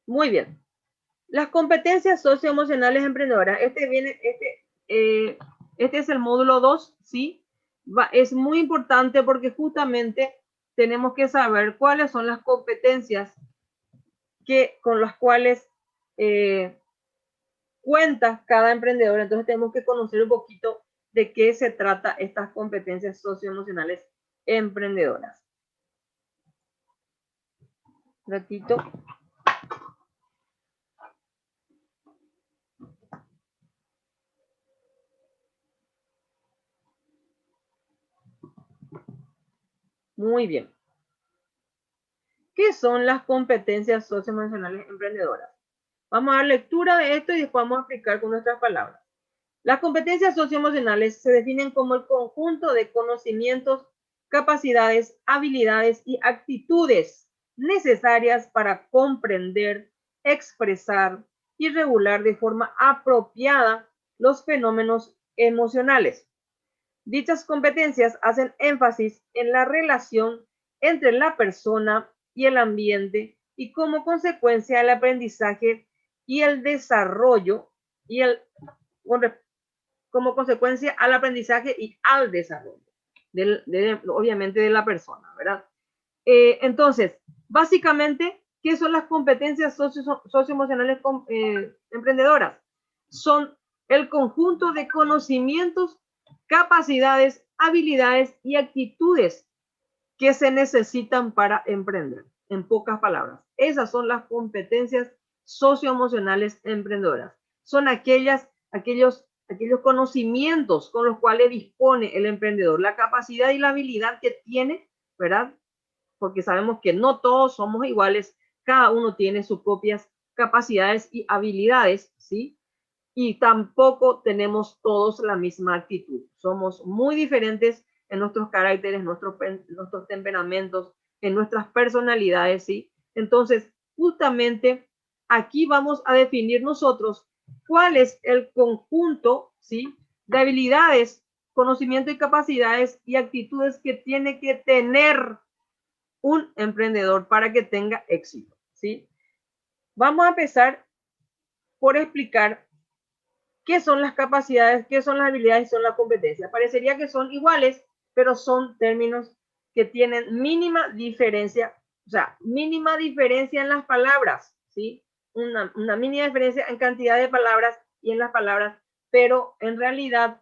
Muy bien. Las competencias socioemocionales emprendedoras. Este es el módulo 2, ¿sí? Es muy importante porque justamente tenemos que saber cuáles son las competencias con las cuales cuenta cada emprendedor. Entonces tenemos que conocer un poquito de qué se trata estas competencias socioemocionales emprendedoras. Un ratito. Muy bien. ¿Qué son las competencias socioemocionales emprendedoras? Vamos a dar lectura de esto y después vamos a explicar con nuestras palabras. Las competencias socioemocionales se definen como el conjunto de conocimientos, capacidades, habilidades y actitudes necesarias para comprender, expresar y regular de forma apropiada los fenómenos emocionales. Dichas competencias hacen énfasis en la relación entre la persona y el ambiente y como consecuencia el aprendizaje y el desarrollo y como consecuencia al aprendizaje y al desarrollo, obviamente de la persona, ¿verdad? Entonces, básicamente, ¿qué son las competencias socioemocionales emprendedoras? Son el conjunto de conocimientos, capacidades, habilidades y actitudes que se necesitan para emprender. En pocas palabras, esas son las competencias socioemocionales emprendedoras. Son aquellos conocimientos con los cuales dispone el emprendedor, la capacidad y la habilidad que tiene, ¿verdad? Porque sabemos que no todos somos iguales, cada uno tiene sus propias capacidades y habilidades, ¿sí? Y tampoco tenemos todos la misma actitud. Somos muy diferentes en nuestros caracteres, nuestros temperamentos, en nuestras personalidades, ¿sí? Entonces, justamente aquí vamos a definir nosotros cuál es el conjunto, ¿sí? De habilidades, conocimiento y capacidades y actitudes que tiene que tener un emprendedor para que tenga éxito, ¿sí? Vamos a empezar por explicar qué son las capacidades, qué son las habilidades y son las competencias. Parecería que son iguales, pero son términos que tienen mínima diferencia, o sea, mínima diferencia en las palabras, ¿sí? Una mínima diferencia en cantidad de palabras y en las palabras, pero en realidad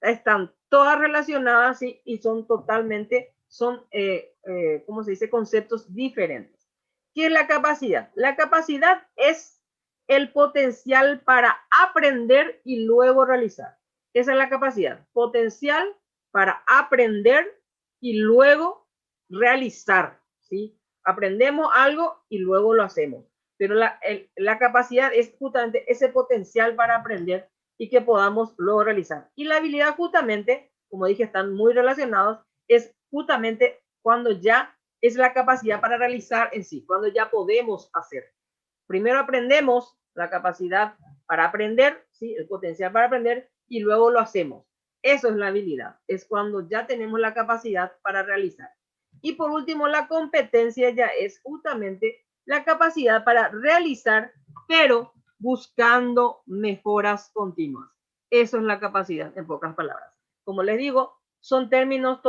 están todas relacionadas, ¿sí? Y son totalmente, ¿cómo se dice? Conceptos diferentes. ¿Qué es la capacidad? La capacidad es el potencial para aprender y luego realizar. Esa es la capacidad. Potencial para aprender y luego realizar, ¿sí? Aprendemos algo y luego lo hacemos. Pero la capacidad es justamente ese potencial para aprender y que podamos luego realizar. Y la habilidad justamente, como dije, están muy relacionados, es justamente cuando ya es la capacidad para realizar en sí, cuando ya podemos hacer. Primero aprendemos la capacidad para aprender, ¿sí? El potencial para aprender, y luego lo hacemos. Eso es la habilidad, es cuando ya tenemos la capacidad para realizar. Y por último, la competencia ya es justamente la capacidad para realizar, pero buscando mejoras continuas. Eso es la capacidad, en pocas palabras. Como les digo, son términos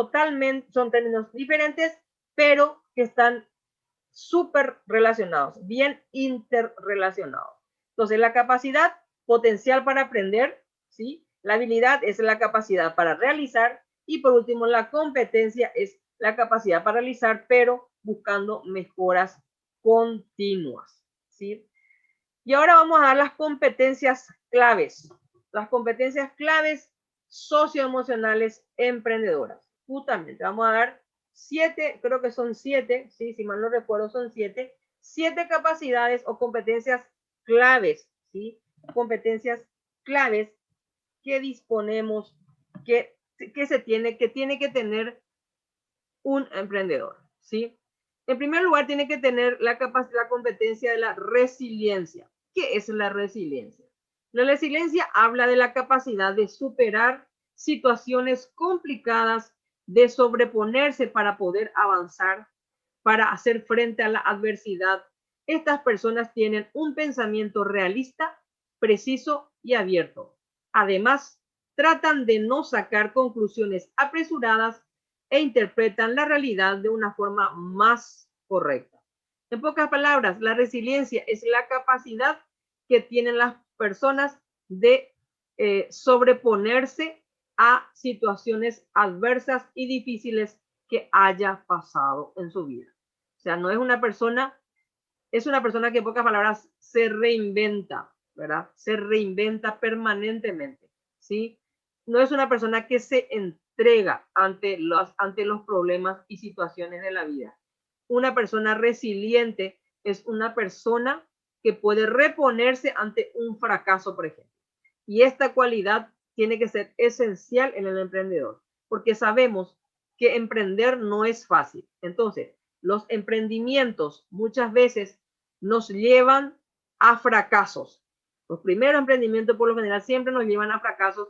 diferentes, pero que están súper relacionados, bien interrelacionados. Entonces, la capacidad potencial para aprender, ¿sí? La habilidad es la capacidad para realizar y por último, la competencia es la capacidad para realizar, pero buscando mejoras continuas, ¿sí? Y ahora vamos a dar las competencias claves. Las competencias claves socioemocionales emprendedoras. Justamente, vamos a dar 7, creo que son 7, ¿sí? Si mal no recuerdo, son 7 capacidades o competencias claves, ¿sí? Competencias claves que disponemos, que tiene que tener un emprendedor, ¿sí? En primer lugar, tiene que tener la competencia de la resiliencia. ¿Qué es la resiliencia? La resiliencia habla de la capacidad de superar situaciones complicadas, de sobreponerse para poder avanzar, para hacer frente a la adversidad Estas personas tienen un pensamiento realista, preciso y abierto. Además, tratan de no sacar conclusiones apresuradas e interpretan la realidad de una forma más correcta. En pocas palabras, la resiliencia es la capacidad que tienen las personas de sobreponerse a situaciones adversas y difíciles que haya pasado en su vida. O sea, no es una persona, es una persona que en pocas palabras se reinventa, ¿verdad? Se reinventa permanentemente, ¿sí? No es una persona que se entrega ante los problemas y situaciones de la vida. Una persona resiliente es una persona que puede reponerse ante un fracaso, por ejemplo. Y esta cualidad tiene que ser esencial en el emprendedor, porque sabemos que emprender no es fácil. Entonces, los emprendimientos muchas veces nos llevan a fracasos. Los primeros emprendimientos por lo general siempre nos llevan a fracasos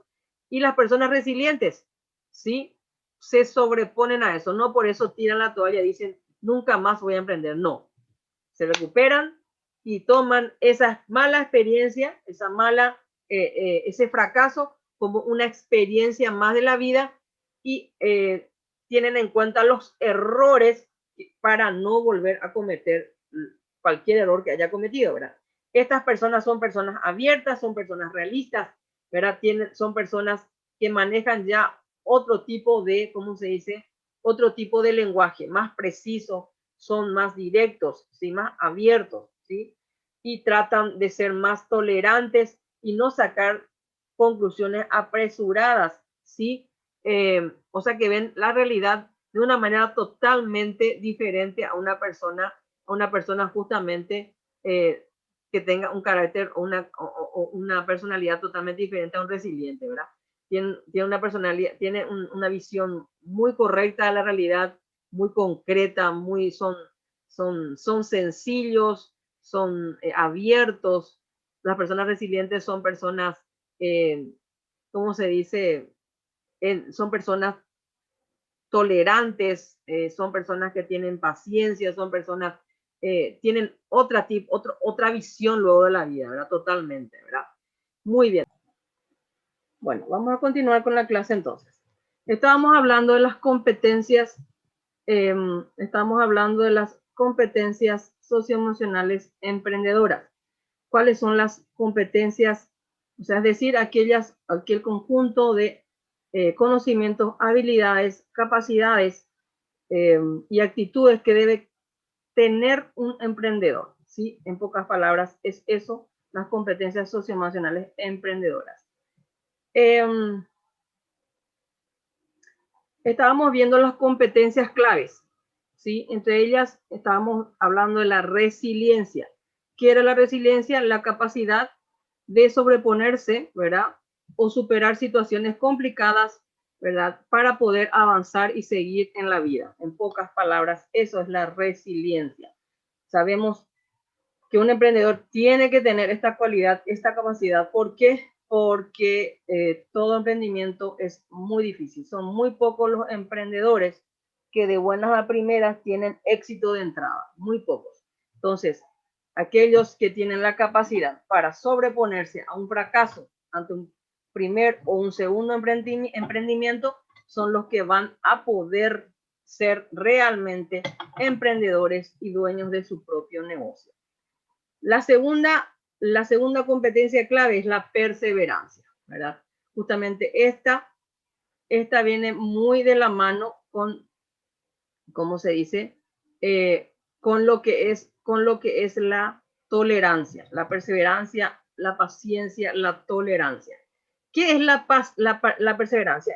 y las personas resilientes, ¿sí? Se sobreponen a eso. No por eso tiran la toalla y dicen, nunca más voy a emprender. No. Se recuperan y toman esa mala experiencia, ese fracaso como una experiencia más de la vida y tienen en cuenta los errores para no volver a cometer cualquier error que haya cometido, ¿verdad? Estas personas son personas abiertas, son personas realistas, ¿verdad? Son personas que manejan ya otro tipo de, ¿cómo se dice? Otro tipo de lenguaje, más preciso, son más directos, ¿sí? Más abiertos, ¿sí? Y tratan de ser más tolerantes y no sacar conclusiones apresuradas, ¿sí? O sea que ven la realidad de una manera totalmente diferente a una persona justamente que tenga un carácter o una personalidad totalmente diferente a un resiliente, ¿verdad? Tiene una personalidad, tiene una visión muy correcta de la realidad, muy concreta, son sencillos, son abiertos. Las personas resilientes son personas, ¿cómo se dice? Son personas tolerantes, son personas que tienen paciencia, son personas, tienen otra visión luego de la vida, ¿verdad? Totalmente, ¿verdad? Muy bien. Bueno, vamos a continuar con la clase entonces. Estábamos hablando de las competencias, socioemocionales emprendedoras. ¿Cuáles son las competencias? O sea, es decir, aquel conjunto de conocimientos, habilidades, capacidades y actitudes que debe tener un emprendedor, ¿sí? En pocas palabras, es eso, las competencias socioemocionales emprendedoras. Estábamos viendo las competencias claves, ¿sí? Entre ellas estábamos hablando de la resiliencia. ¿Qué era la resiliencia? La capacidad de sobreponerse, ¿verdad? O superar situaciones complicadas, ¿verdad? Para poder avanzar y seguir en la vida. En pocas palabras, eso es la resiliencia. Sabemos que un emprendedor tiene que tener esta cualidad, esta capacidad. ¿Por qué? Porque todo emprendimiento es muy difícil. Son muy pocos los emprendedores que de buenas a primeras tienen éxito de entrada. Muy pocos. Entonces, aquellos que tienen la capacidad para sobreponerse a un fracaso ante un primer o un segundo emprendimiento son los que van a poder ser realmente emprendedores y dueños de su propio negocio. La segunda competencia clave es la perseverancia, ¿verdad? Justamente esta viene muy de la mano con, ¿cómo se dice? Con lo que es la tolerancia, la perseverancia, la paciencia, la tolerancia. ¿Qué es la perseverancia?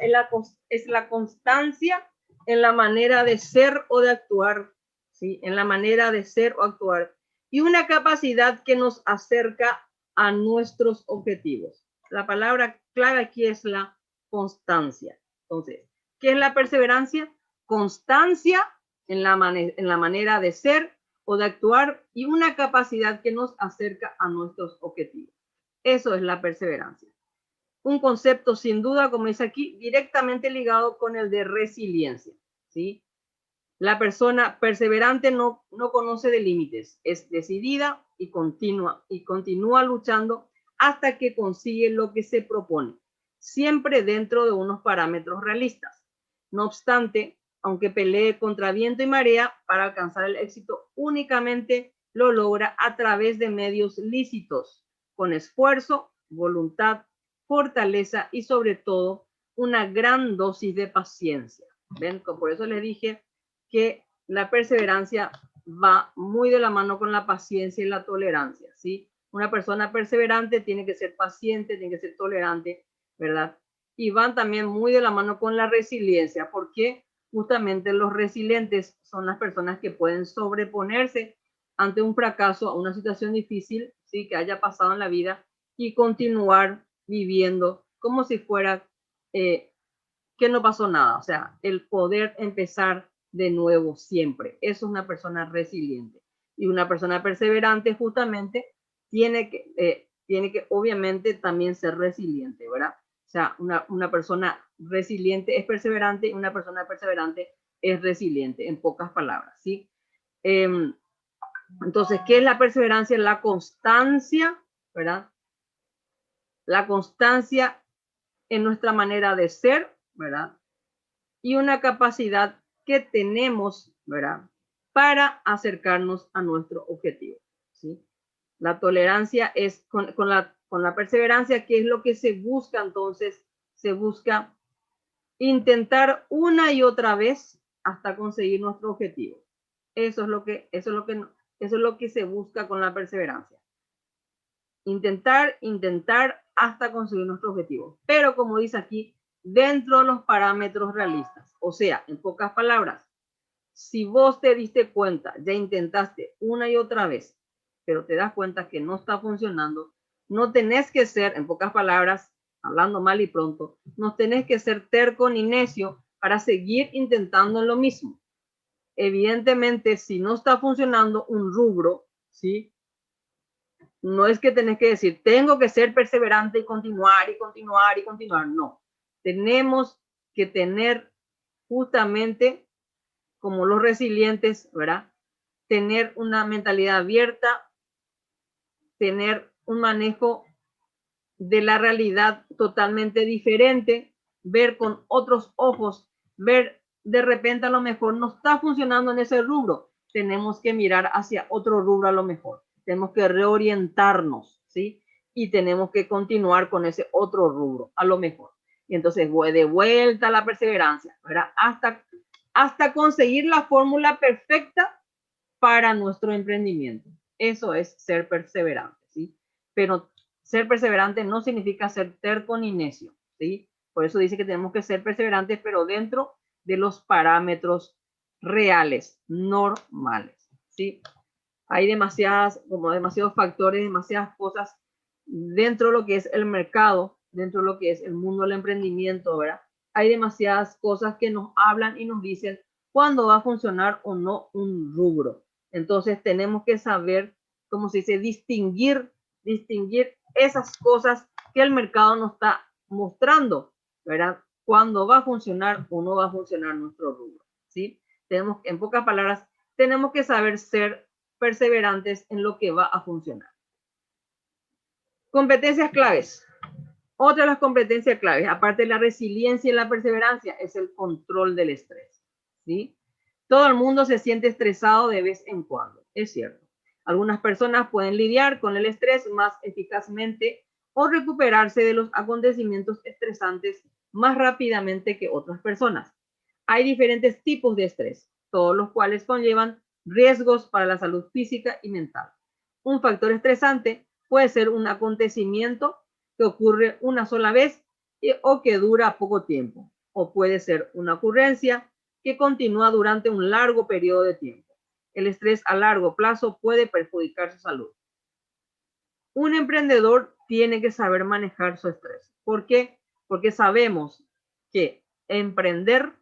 Es la constancia en la manera de ser o de actuar, ¿sí? En la manera de ser o actuar. Y una capacidad que nos acerca a nuestros objetivos. La palabra clave aquí es la constancia. Entonces, ¿qué es la perseverancia? Constancia en la manera de ser o de actuar y una capacidad que nos acerca a nuestros objetivos. Eso es la perseverancia. Un concepto sin duda, como dice aquí, directamente ligado con el de resiliencia, ¿sí? La persona perseverante no conoce de límites, es decidida y continúa luchando hasta que consigue lo que se propone, siempre dentro de unos parámetros realistas. No obstante, aunque pelee contra viento y marea para alcanzar el éxito, únicamente lo logra a través de medios lícitos, con esfuerzo, voluntad, fortaleza y sobre todo una gran dosis de paciencia. ¿Ven? Por eso les dije que la perseverancia va muy de la mano con la paciencia y la tolerancia, ¿sí? Una persona perseverante tiene que ser paciente, tiene que ser tolerante, ¿verdad? Y van también muy de la mano con la resiliencia, porque justamente los resilientes son las personas que pueden sobreponerse ante un fracaso, a una situación difícil, ¿sí? Que haya pasado en la vida y continuar viviendo como si fuera que no pasó nada. O sea, el poder empezar de nuevo siempre. Eso es una persona resiliente. Y una persona perseverante justamente tiene que obviamente también ser resiliente, ¿verdad? O sea, una persona resiliente es perseverante y una persona perseverante es resiliente, en pocas palabras, ¿sí? Entonces, ¿qué es la perseverancia? La constancia, ¿verdad? La constancia en nuestra manera de ser, ¿verdad? Y una capacidad que tenemos, ¿verdad? Para acercarnos a nuestro objetivo, ¿sí? La tolerancia es con la perseverancia, ¿qué es lo que se busca? Entonces, se busca intentar una y otra vez hasta conseguir nuestro objetivo. Eso es lo que se busca con la perseverancia. Intentar hasta conseguir nuestro objetivo. Pero como dice aquí, dentro de los parámetros realistas. O sea, en pocas palabras, si vos te diste cuenta, ya intentaste una y otra vez, pero te das cuenta que no está funcionando, no tenés que ser, en pocas palabras, hablando mal y pronto, no tenés que ser terco ni necio para seguir intentando lo mismo. Evidentemente, si no está funcionando un rubro, ¿sí? No es que tenés que decir, tengo que ser perseverante y continuar y continuar y continuar. No, tenemos que tener justamente como los resilientes, ¿verdad? Tener una mentalidad abierta, tener un manejo de la realidad totalmente diferente, ver con otros ojos, ver de repente a lo mejor no está funcionando en ese rubro, tenemos que mirar hacia otro rubro a lo mejor, tenemos que reorientarnos, ¿sí? Y tenemos que continuar con ese otro rubro a lo mejor. Y entonces voy de vuelta a la perseverancia, ¿verdad? Hasta conseguir la fórmula perfecta para nuestro emprendimiento. Eso es ser perseverante, ¿sí? Pero ser perseverante no significa ser terco ni necio, ¿sí? Por eso dice que tenemos que ser perseverantes, pero dentro de los parámetros reales, normales, ¿sí? Hay demasiados factores, demasiadas cosas dentro de lo que es el mercado, dentro de lo que es el mundo del emprendimiento, ¿verdad? Hay demasiadas cosas que nos hablan y nos dicen cuándo va a funcionar o no un rubro. Entonces tenemos que saber, como se dice, distinguir esas cosas que el mercado nos está mostrando, ¿verdad? Cuándo va a funcionar o no va a funcionar nuestro rubro, ¿sí? Tenemos, en pocas palabras, tenemos que saber ser perseverantes en lo que va a funcionar. Competencias claves. Otra de las competencias claves, aparte de la resiliencia y la perseverancia, es el control del estrés, ¿sí? Todo el mundo se siente estresado de vez en cuando, es cierto. Algunas personas pueden lidiar con el estrés más eficazmente o recuperarse de los acontecimientos estresantes más rápidamente que otras personas. Hay diferentes tipos de estrés, todos los cuales conllevan riesgos para la salud física y mental. Un factor estresante puede ser un acontecimiento que ocurre una sola vez o que dura poco tiempo, o puede ser una ocurrencia que continúa durante un largo periodo de tiempo. El estrés a largo plazo puede perjudicar su salud. Un emprendedor tiene que saber manejar su estrés. ¿Por qué? Porque sabemos que emprender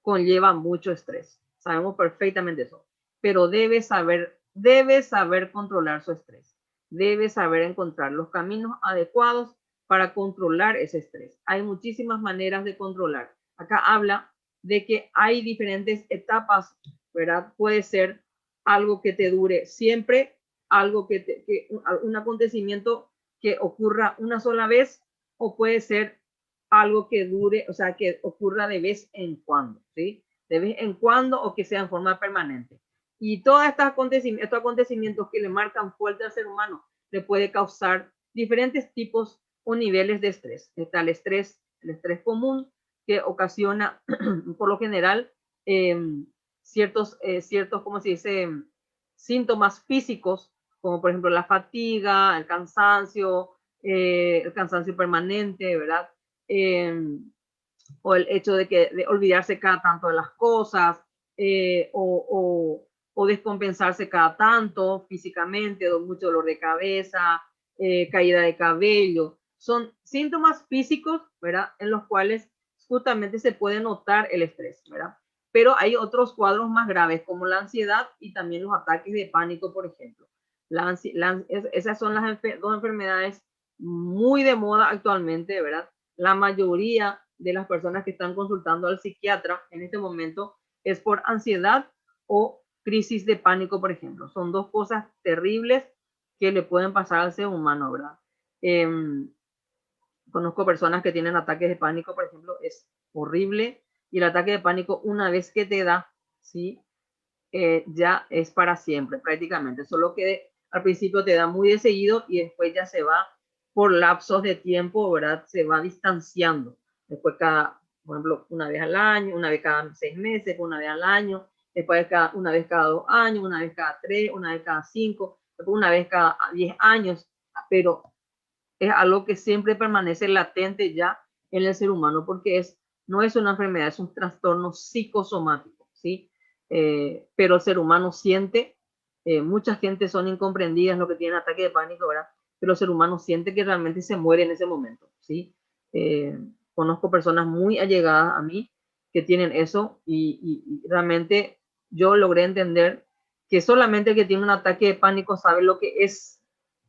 conlleva mucho estrés. Sabemos perfectamente eso, pero debe saber controlar su estrés. Debe saber encontrar los caminos adecuados para controlar ese estrés. Hay muchísimas maneras de controlar. Acá habla de que hay diferentes etapas, ¿verdad? Puede ser algo que te dure siempre, algo un acontecimiento que ocurra una sola vez, o puede ser algo que dure, o sea, que ocurra de vez en cuando, ¿sí? De vez en cuando o que sea en forma permanente. Y todos estos acontecimientos que le marcan fuerte al ser humano le puede causar diferentes tipos o niveles de estrés. Está el estrés común, que ocasiona, por lo general, ciertos, ¿cómo se dice? Síntomas físicos, como por ejemplo la fatiga, el cansancio permanente, ¿verdad? O el hecho de olvidarse cada tanto de las cosas, o descompensarse cada tanto físicamente, mucho dolor de cabeza, caída de cabello. Son síntomas físicos, ¿verdad? En los cuales justamente se puede notar el estrés, ¿verdad? Pero hay otros cuadros más graves, como la ansiedad y también los ataques de pánico, por ejemplo. Esas son las dos enfermedades muy de moda actualmente, ¿verdad? La mayoría de las personas que están consultando al psiquiatra en este momento es por ansiedad o crisis de pánico, por ejemplo. Son dos cosas terribles que le pueden pasar al ser humano, ¿verdad? Conozco personas que tienen ataques de pánico, por ejemplo, es horrible. Y el ataque de pánico, una vez que te da, ¿sí? Ya es para siempre, prácticamente. Solo que al principio te da muy de seguido y después ya se va por lapsos de tiempo, ¿verdad? Se va distanciando. Después por ejemplo, una vez al año, una vez cada 6 meses, una vez al año, después una vez cada 2 años, una vez cada 3, una vez cada 5, después una vez cada 10 años, pero es algo que siempre permanece latente ya en el ser humano porque no es una enfermedad, es un trastorno psicosomático, ¿sí? Pero el ser humano siente, mucha gente son incomprendidas lo que tienen ataque de pánico, ¿verdad? Pero el ser humano siente que realmente se muere en ese momento, ¿sí? Conozco personas muy allegadas a mí que tienen eso y realmente yo logré entender que solamente el que tiene un ataque de pánico sabe lo que es,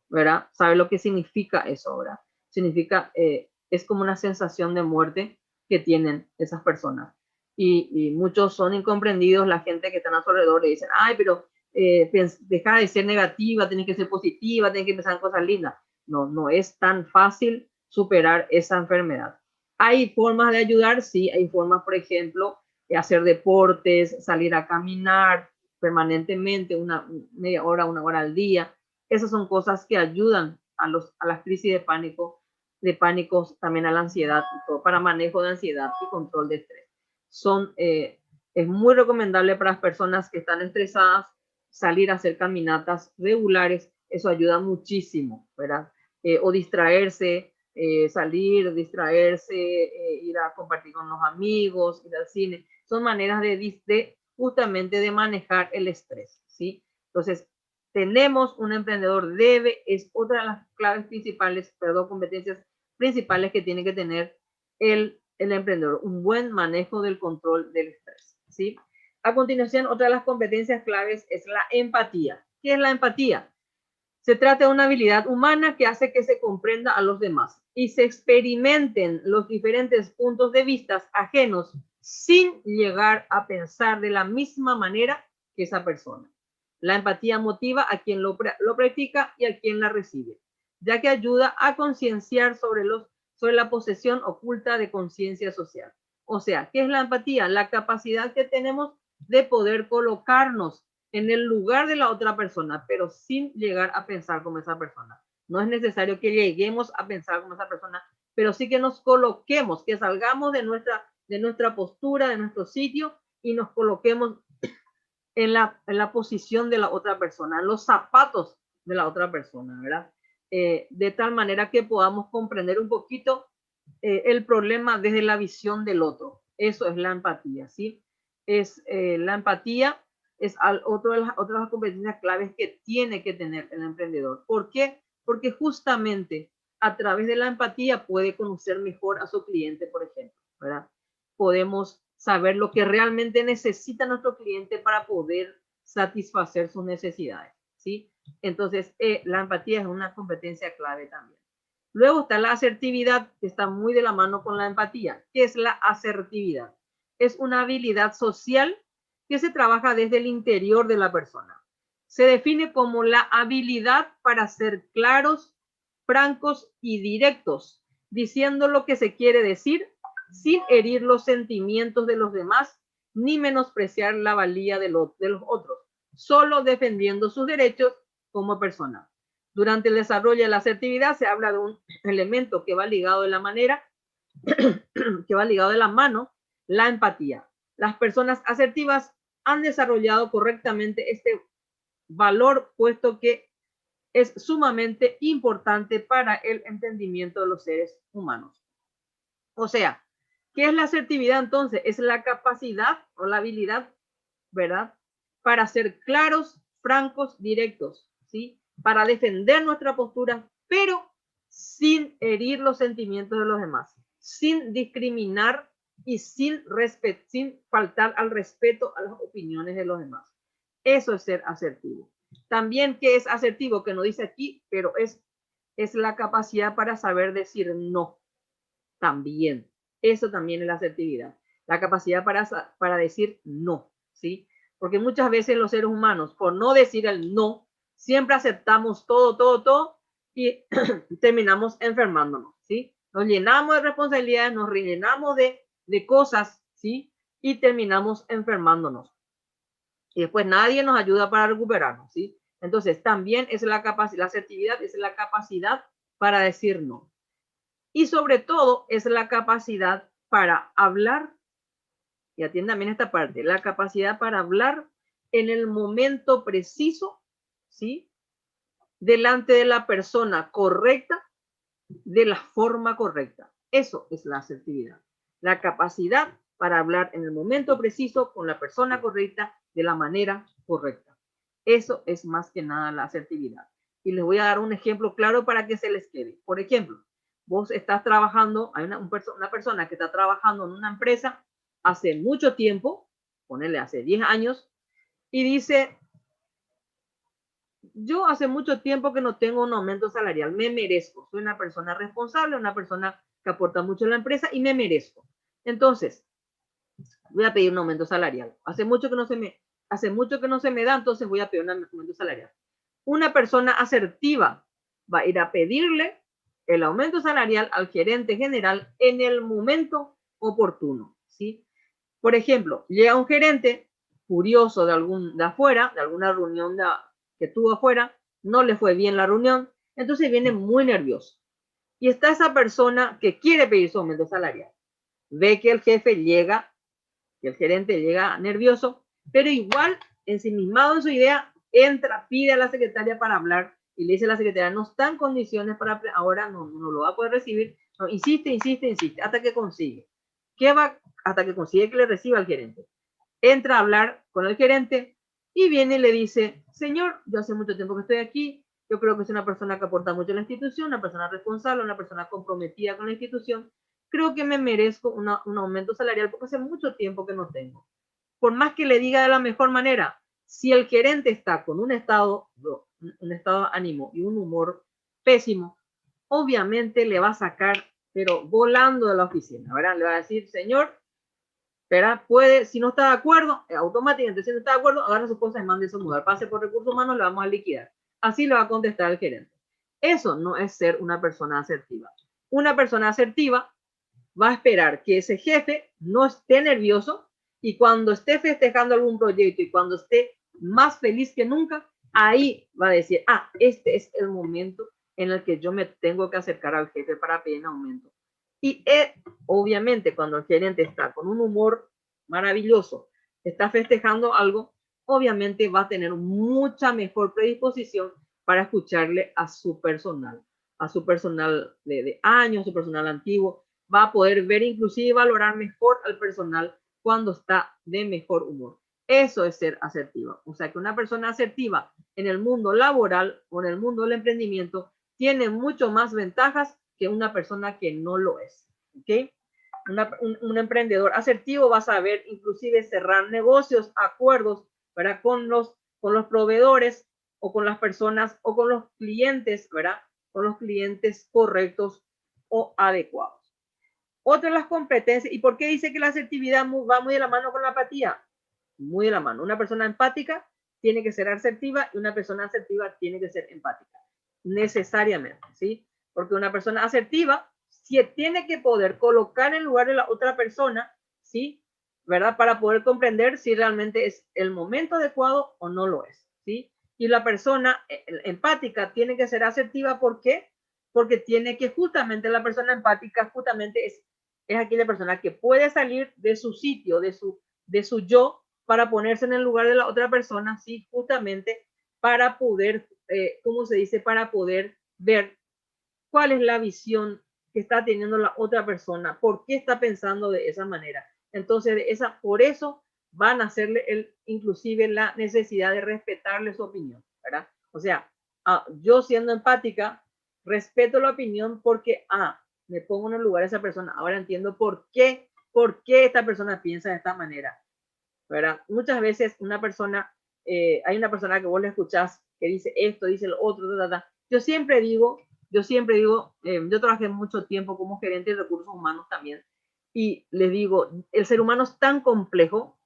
¿verdad? Sabe lo que significa eso, ¿verdad? Significa, es como una sensación de muerte que tienen esas personas. Y muchos son incomprendidos, la gente que están a su alrededor le dicen, ay, pero deja de ser negativa, tienes que ser positiva, tienes que pensar en cosas lindas. No, no es tan fácil superar esa enfermedad. Hay formas de ayudar, sí, hay formas, por ejemplo, de hacer deportes, salir a caminar permanentemente, media hora, una hora al día. Esas son cosas que ayudan a las crisis de pánicos, también a la ansiedad, y todo, para manejo de ansiedad y control de estrés. Es muy recomendable para las personas que están estresadas salir a hacer caminatas regulares, eso ayuda muchísimo, ¿verdad? O distraerse, salir, distraerse, ir a compartir con los amigos, ir al cine, son maneras justamente de manejar el estrés, ¿sí? Entonces, tenemos un emprendedor es otra de las claves principales, competencias principales que tiene que tener el emprendedor, un buen manejo del control del estrés, ¿sí? A continuación, otra de las competencias claves es la empatía. ¿Qué es la empatía? Se trata de una habilidad humana que hace que se comprenda a los demás y se experimenten los diferentes puntos de vista ajenos sin llegar a pensar de la misma manera que esa persona. La empatía motiva a quien lo practica y a quien la recibe, ya que ayuda a concienciar sobre la posesión oculta de conciencia social. O sea, ¿qué es la empatía? La capacidad que tenemos de poder colocarnos en el lugar de la otra persona, pero sin llegar a pensar como esa persona. No es necesario que lleguemos a pensar como esa persona, pero sí que nos coloquemos, que salgamos de nuestra postura, de nuestro sitio y nos coloquemos en la posición de la otra persona, en los zapatos de la otra persona, ¿verdad? De tal manera que podamos comprender un poquito el problema desde la visión del otro. Eso es la empatía, ¿sí? La empatía es otra de las competencias claves que tiene que tener el emprendedor. ¿Por qué? Porque justamente a través de la empatía puede conocer mejor a su cliente, por ejemplo, ¿verdad? Podemos saber lo que realmente necesita nuestro cliente para poder satisfacer sus necesidades, ¿sí? Entonces, la empatía es una competencia clave también. Luego está la asertividad, que está muy de la mano con la empatía. ¿Qué es la asertividad? es una habilidad social que se trabaja desde el interior de la persona. Se define como la habilidad para ser claros, francos y directos, diciendo lo que se quiere decir sin herir los sentimientos de los demás ni menospreciar la valía de los otros, solo defendiendo sus derechos como persona. Durante el desarrollo de la asertividad se habla de un elemento que va ligado de la manera, que va ligado de la mano, la empatía. Las personas asertivas han desarrollado correctamente este valor, puesto que es sumamente importante para el entendimiento de los seres humanos. O sea, ¿qué es la asertividad entonces? Es la capacidad o la habilidad, ¿verdad? Para ser claros, francos, directos, ¿sí? Para defender nuestra postura, pero sin herir los sentimientos de los demás, sin discriminar y sin faltar al respeto a las opiniones de los demás. Eso es ser asertivo. También, ¿qué es asertivo? Que no dice aquí, pero es la capacidad para saber decir no. También, eso también es la asertividad. La capacidad para decir no, ¿sí? Porque muchas veces los seres humanos, por no decir el no, siempre aceptamos todo y terminamos enfermándonos, ¿sí? Nos llenamos de responsabilidades, nos rellenamos de cosas, ¿sí? Y terminamos enfermándonos. Y después nadie nos ayuda para recuperarnos, ¿sí? Entonces, también es la capacidad, la asertividad es la capacidad para decir no. Y sobre todo es la capacidad para hablar, y atiende también esta parte, la capacidad para hablar en el momento preciso, ¿sí? Delante de la persona correcta, de la forma correcta. Eso es la asertividad. La capacidad para hablar en el momento preciso con la persona correcta de la manera correcta. Eso es más que nada la asertividad. Y les voy a dar un ejemplo claro para que se les quede. Por ejemplo, vos estás trabajando, hay una persona que está trabajando en una empresa hace mucho tiempo, ponele hace 10 años, y dice, yo hace mucho tiempo que no tengo un aumento salarial, me merezco, soy una persona responsable, una persona que aporta mucho a la empresa y me merezco. Entonces, voy a pedir un aumento salarial. Hace mucho que no se me da, entonces voy a pedir un aumento salarial. Una persona asertiva va a ir a pedirle el aumento salarial al gerente general en el momento oportuno, ¿sí? Por ejemplo, llega un gerente furioso de afuera, de alguna reunión que tuvo afuera, no le fue bien la reunión, entonces viene muy nervioso. Y está esa persona que quiere pedir su aumento salarial. Ve que el jefe llega, que el gerente llega nervioso, pero igual, ensimismado en su idea, entra, pide a la secretaria para hablar y le dice a la secretaria, no está en condiciones para, ahora no lo va a poder recibir. No, insiste, hasta que consigue. ¿Qué va? Hasta que consigue que le reciba el gerente. Entra a hablar con el gerente y viene y le dice, señor, yo hace mucho tiempo que estoy aquí, yo creo que es una persona que aporta mucho a la institución, una persona responsable, una persona comprometida con la institución, creo que me merezco un aumento salarial porque hace mucho tiempo que no tengo. Por más que le diga de la mejor manera, si el gerente está con un estado de ánimo y un humor pésimo, obviamente le va a sacar, pero volando de la oficina, ¿verdad? Le va a decir, señor, ¿verdad? Puede, si no está de acuerdo, automáticamente, si no está de acuerdo, agarra sus cosas y mande eso a mudar. Pase por recursos humanos, le vamos a liquidar. Así le va a contestar el gerente. Eso no es ser una persona asertiva. Una persona asertiva va a esperar que ese jefe no esté nervioso y cuando esté festejando algún proyecto y cuando esté más feliz que nunca, ahí va a decir, este es el momento en el que yo me tengo que acercar al jefe para pedir un aumento. Y obviamente cuando el gerente está con un humor maravilloso, está festejando algo, obviamente va a tener mucha mejor predisposición para escucharle a su personal de años, a su personal antiguo, va a poder ver inclusive valorar mejor al personal cuando está de mejor humor. Eso es ser asertiva. O sea que una persona asertiva en el mundo laboral o en el mundo del emprendimiento tiene mucho más ventajas que una persona que no lo es. ¿Okay? Un emprendedor asertivo va a saber inclusive cerrar negocios, acuerdos, ¿verdad? Con los proveedores o con las personas o con los clientes, ¿verdad? Con los clientes correctos o adecuados. Otra de las competencias, ¿y por qué dice que la asertividad va muy de la mano con la empatía? Muy de la mano. Una persona empática tiene que ser asertiva y una persona asertiva tiene que ser empática. Necesariamente, ¿sí? Porque una persona asertiva sí tiene que poder colocar en lugar de la otra persona, ¿sí? ¿Verdad? Para poder comprender si realmente es el momento adecuado o no lo es, ¿sí? Y la persona empática tiene que ser asertiva, ¿por qué? Porque tiene que justamente la persona empática justamente es aquella persona que puede salir de su sitio, de su yo, para ponerse en el lugar de la otra persona, sí, justamente para poder, ¿cómo se dice? Para poder ver cuál es la visión que está teniendo la otra persona, por qué está pensando de esa manera. Entonces, por eso van a hacerle inclusive la necesidad de respetarle su opinión, ¿verdad? O sea, yo siendo empática, respeto la opinión porque, me pongo en el lugar de esa persona, ahora entiendo por qué esta persona piensa de esta manera, ¿verdad? Muchas veces hay una persona que vos le escuchás que dice esto, dice lo otro, Yo siempre digo, yo trabajé mucho tiempo como gerente de recursos humanos también, y les digo, el ser humano es tan complejo,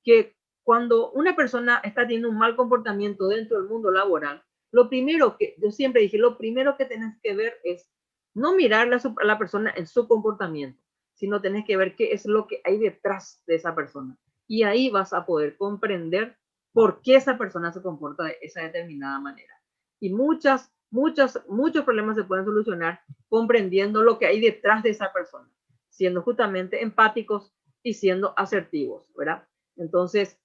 que cuando una persona está teniendo un mal comportamiento dentro del mundo laboral, yo siempre dije, lo primero que tenés que ver es no mirar a la persona en su comportamiento, sino tenés que ver qué es lo que hay detrás de esa persona. Y ahí vas a poder comprender por qué esa persona se comporta de esa determinada manera. Y muchos problemas se pueden solucionar comprendiendo lo que hay detrás de esa persona, siendo justamente empáticos y siendo asertivos, ¿verdad? Entonces,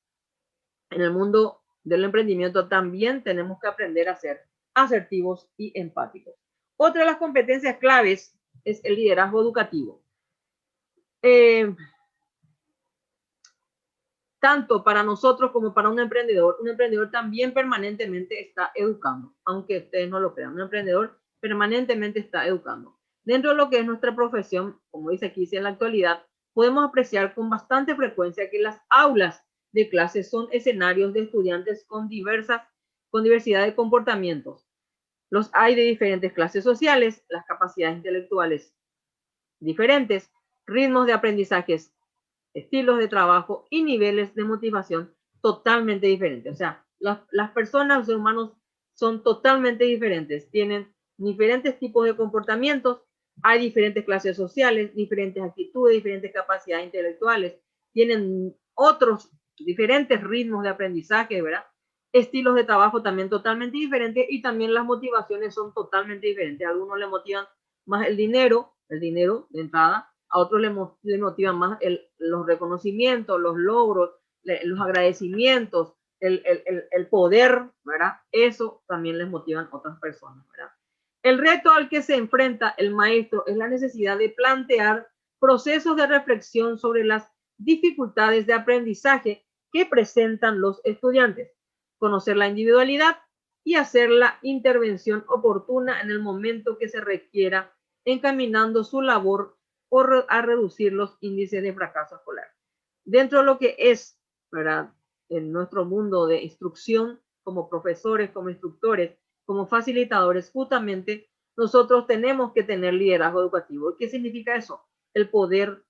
en el mundo del emprendimiento también tenemos que aprender a ser asertivos y empáticos. Otra de las competencias claves es el liderazgo educativo. Tanto para nosotros como para un emprendedor también permanentemente está educando, aunque ustedes no lo crean. Un emprendedor permanentemente está educando. Dentro de lo que es nuestra profesión, como dice aquí, en la actualidad, podemos apreciar con bastante frecuencia que las aulas de clases son escenarios de estudiantes con diversidad de comportamientos. Los hay de diferentes clases sociales, las capacidades intelectuales diferentes, ritmos de aprendizajes, estilos de trabajo y niveles de motivación totalmente diferentes. O sea, las personas, los seres humanos son totalmente diferentes, tienen diferentes tipos de comportamientos, hay diferentes clases sociales, diferentes actitudes, diferentes capacidades intelectuales, tienen otros diferentes ritmos de aprendizaje, ¿verdad? Estilos de trabajo también totalmente diferentes y también las motivaciones son totalmente diferentes. A algunos les motivan más el dinero de entrada, a otros les motivan más los reconocimientos, los logros, los agradecimientos, el poder, ¿verdad? Eso también les motivan a otras personas, ¿verdad? El reto al que se enfrenta el maestro es la necesidad de plantear procesos de reflexión sobre las dificultades de aprendizaje que presentan los estudiantes, conocer la individualidad y hacer la intervención oportuna en el momento que se requiera, encaminando su labor a reducir los índices de fracaso escolar. Dentro de lo que es, ¿verdad?, en nuestro mundo de instrucción, como profesores, como instructores, como facilitadores, justamente nosotros tenemos que tener liderazgo educativo. ¿Qué significa eso? El poder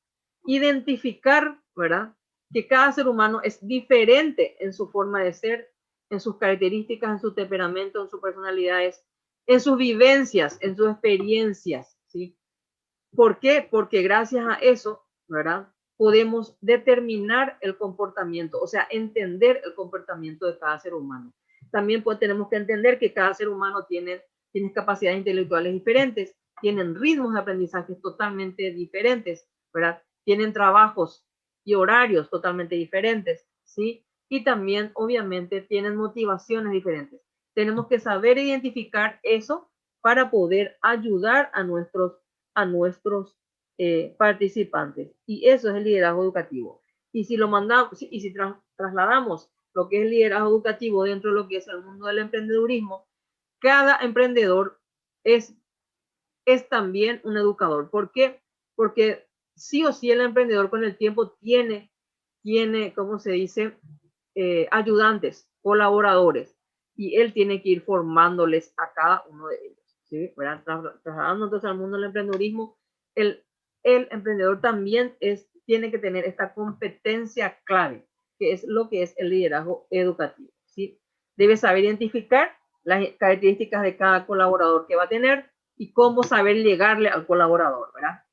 identificar, ¿verdad?, que cada ser humano es diferente en su forma de ser, en sus características, en su temperamento, en sus personalidades, en sus vivencias, en sus experiencias, ¿sí? ¿Por qué? Porque gracias a eso, ¿verdad?, podemos determinar el comportamiento, o sea, entender el comportamiento de cada ser humano. También tenemos que entender que cada ser humano tiene capacidades intelectuales diferentes, tienen ritmos de aprendizaje totalmente diferentes, ¿verdad? Tienen trabajos y horarios totalmente diferentes, ¿sí? Y también, obviamente, tienen motivaciones diferentes. Tenemos que saber identificar eso para poder ayudar a nuestros participantes. Y eso es el liderazgo educativo. Y si lo mandamos, y si trasladamos lo que es el liderazgo educativo dentro de lo que es el mundo del emprendedurismo, cada emprendedor es también un educador. ¿Por qué? Porque sí o sí el emprendedor con el tiempo tiene, ¿cómo se dice?, ayudantes, colaboradores, y él tiene que ir formándoles a cada uno de ellos, ¿sí? Trasladando entonces al mundo del emprendedurismo, el el emprendedor también tiene que tener esta competencia clave, que es lo que es el liderazgo educativo, ¿sí? Debe saber identificar las características de cada colaborador que va a tener y cómo saber llegarle al colaborador, ¿verdad?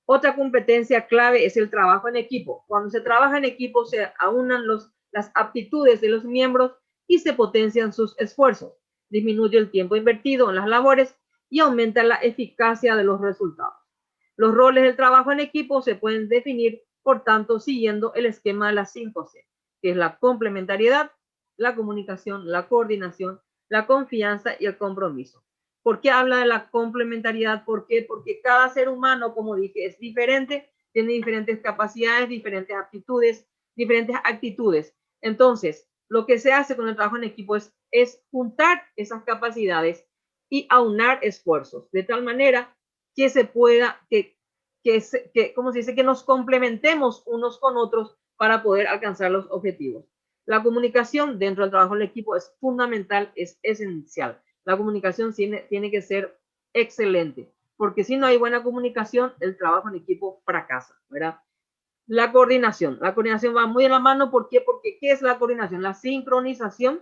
Otra competencia clave es el trabajo en equipo. Cuando se trabaja en equipo se aunan las aptitudes de los miembros y se potencian sus esfuerzos. Disminuye el tiempo invertido en las labores y aumenta la eficacia de los resultados. Los roles del trabajo en equipo se pueden definir, por tanto, siguiendo el esquema de las 5C, que es la complementariedad, la comunicación, la coordinación, la confianza y el compromiso. ¿Por qué habla de la complementariedad? ¿Por qué? Porque cada ser humano, como dije, es diferente, tiene diferentes capacidades, diferentes aptitudes, diferentes actitudes. Entonces, lo que se hace con el trabajo en equipo es juntar esas capacidades y aunar esfuerzos, de tal manera que se pueda, ¿cómo se dice? Que nos complementemos unos con otros para poder alcanzar los objetivos. La comunicación dentro del trabajo en equipo es fundamental, es esencial. La comunicación tiene que ser excelente, porque si no hay buena comunicación, el trabajo en equipo fracasa, ¿verdad? La coordinación va muy de la mano. ¿Por qué? Porque ¿qué es la coordinación? La sincronización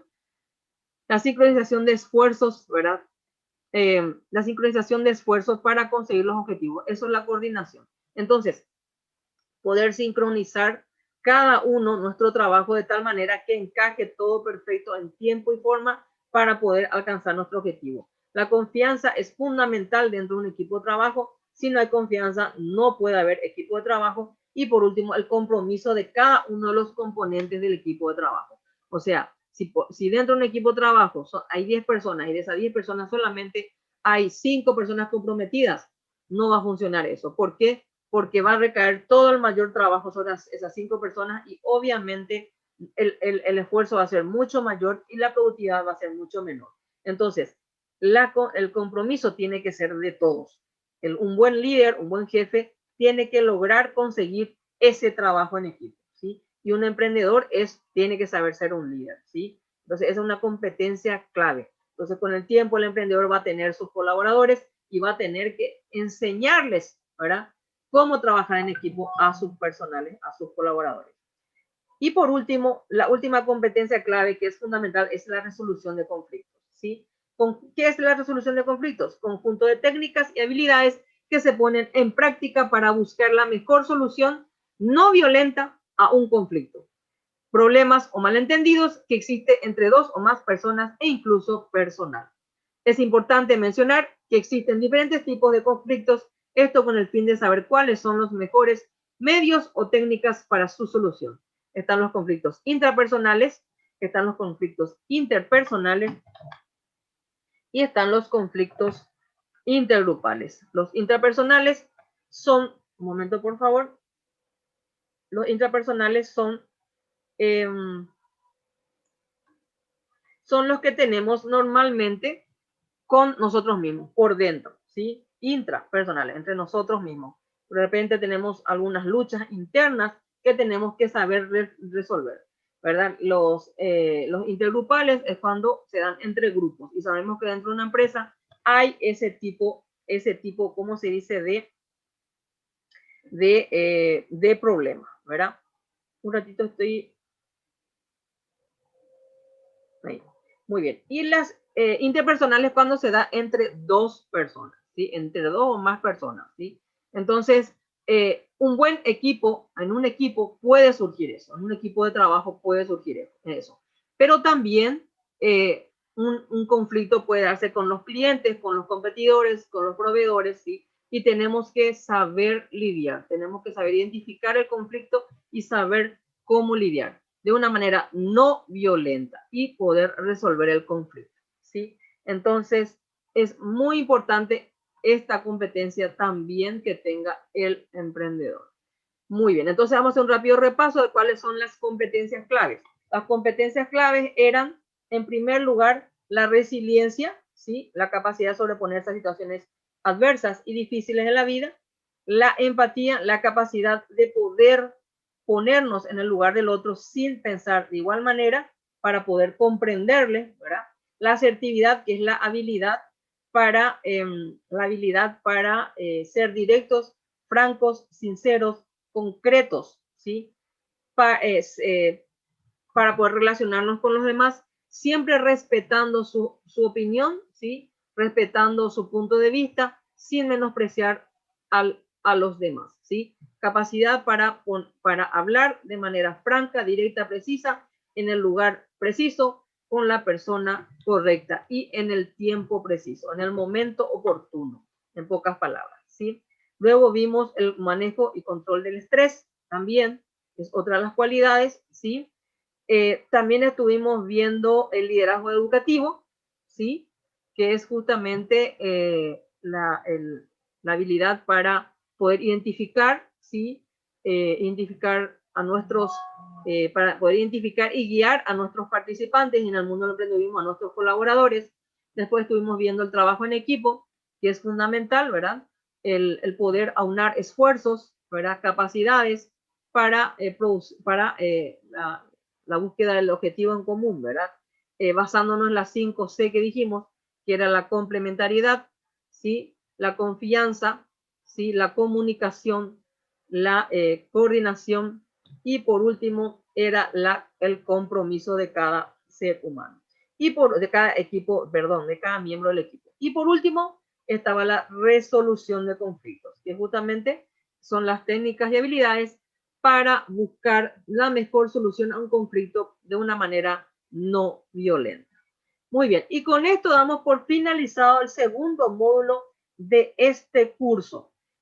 de esfuerzos, ¿verdad? La sincronización de esfuerzos para conseguir los objetivos. Eso es la coordinación. Entonces, poder sincronizar cada uno nuestro trabajo de tal manera que encaje todo perfecto en tiempo y forma para poder alcanzar nuestro objetivo. La confianza es fundamental dentro de un equipo de trabajo. Si no hay confianza, no puede haber equipo de trabajo. Y por último, el compromiso de cada uno de los componentes del equipo de trabajo. O sea, si dentro de un equipo de trabajo hay 10 personas y de esas 10 personas solamente hay 5 personas comprometidas, no va a funcionar eso. ¿Por qué? Porque va a recaer todo el mayor trabajo sobre esas 5 personas y obviamente el esfuerzo va a ser mucho mayor y la productividad va a ser mucho menor. Entonces, el compromiso tiene que ser de todos. Un buen líder, un buen jefe, tiene que lograr conseguir ese trabajo en equipo, ¿sí? Y un emprendedor tiene que saber ser un líder, ¿sí? Entonces, es una competencia clave. Entonces, con el tiempo, el emprendedor va a tener sus colaboradores y va a tener que enseñarles, ¿verdad?, cómo trabajar en equipo a sus personales, a sus colaboradores. Y por último, la última competencia clave que es fundamental es la resolución de conflictos, ¿sí? ¿Qué es la resolución de conflictos? Conjunto de técnicas y habilidades que se ponen en práctica para buscar la mejor solución no violenta a un conflicto, problemas o malentendidos que existen entre dos o más personas e incluso personal. Es importante mencionar que existen diferentes tipos de conflictos, esto con el fin de saber cuáles son los mejores medios o técnicas para su solución. Están los conflictos intrapersonales, están los conflictos interpersonales y están los conflictos intergrupales. Los intrapersonales son, un momento por favor, los intrapersonales son los que tenemos normalmente con nosotros mismos, por dentro, ¿sí? Intrapersonales, entre nosotros mismos. De repente tenemos algunas luchas internas que tenemos que saber resolver, ¿verdad? Los intergrupales es cuando se dan entre grupos y sabemos que dentro de una empresa hay ese tipo, ¿cómo se dice? De problema, ¿verdad? Un ratito estoy ahí. Muy bien. Y las interpersonales cuando se da entre dos personas, ¿sí? Entre dos o más personas, ¿sí? Entonces, un buen equipo, en un equipo puede surgir eso, en un equipo de trabajo puede surgir eso. Pero también un conflicto puede darse con los clientes, con los competidores, con los proveedores, ¿sí? Y tenemos que saber lidiar, tenemos que saber identificar el conflicto y saber cómo lidiar de una manera no violenta y poder resolver el conflicto, ¿sí? Entonces, es muy importante esta competencia también que tenga el emprendedor. Muy bien, entonces vamos a hacer un rápido repaso de cuáles son las competencias claves. Las competencias claves eran, en primer lugar, la resiliencia, ¿sí? La capacidad de sobreponerse a situaciones adversas y difíciles en la vida, la empatía, la capacidad de poder ponernos en el lugar del otro sin pensar de igual manera para poder comprenderle, ¿verdad? La asertividad, que es la habilidad para ser directos, francos, sinceros, concretos, ¿sí? Para poder relacionarnos con los demás, siempre respetando su opinión, ¿sí? Respetando su punto de vista, sin menospreciar a los demás, ¿sí? Capacidad para hablar de manera franca, directa, precisa, en el lugar preciso, con la persona correcta y en el tiempo preciso, en el momento oportuno, en pocas palabras, ¿sí? Luego vimos el manejo y control del estrés, también es otra de las cualidades, ¿sí? También estuvimos viendo el liderazgo educativo, ¿sí? Que es justamente la habilidad para poder identificar, ¿sí? Identificar a nuestros, para poder identificar y guiar a nuestros participantes en el mundo del emprendedurismo, a nuestros colaboradores. Después estuvimos viendo el trabajo en equipo, que es fundamental, ¿verdad? El poder aunar esfuerzos, ¿verdad? Capacidades para la búsqueda del objetivo en común, ¿verdad? Basándonos en las 5 C que dijimos, que era la complementariedad, ¿sí? La confianza, ¿sí? La comunicación, la coordinación y por último era el compromiso de cada ser humano y de cada equipo, perdón, de cada miembro del equipo. Y por último estaba la resolución de conflictos, que justamente son las técnicas y habilidades para buscar la mejor solución a un conflicto de una manera no violenta. Muy bien, y con esto damos por finalizado el segundo módulo de este curso.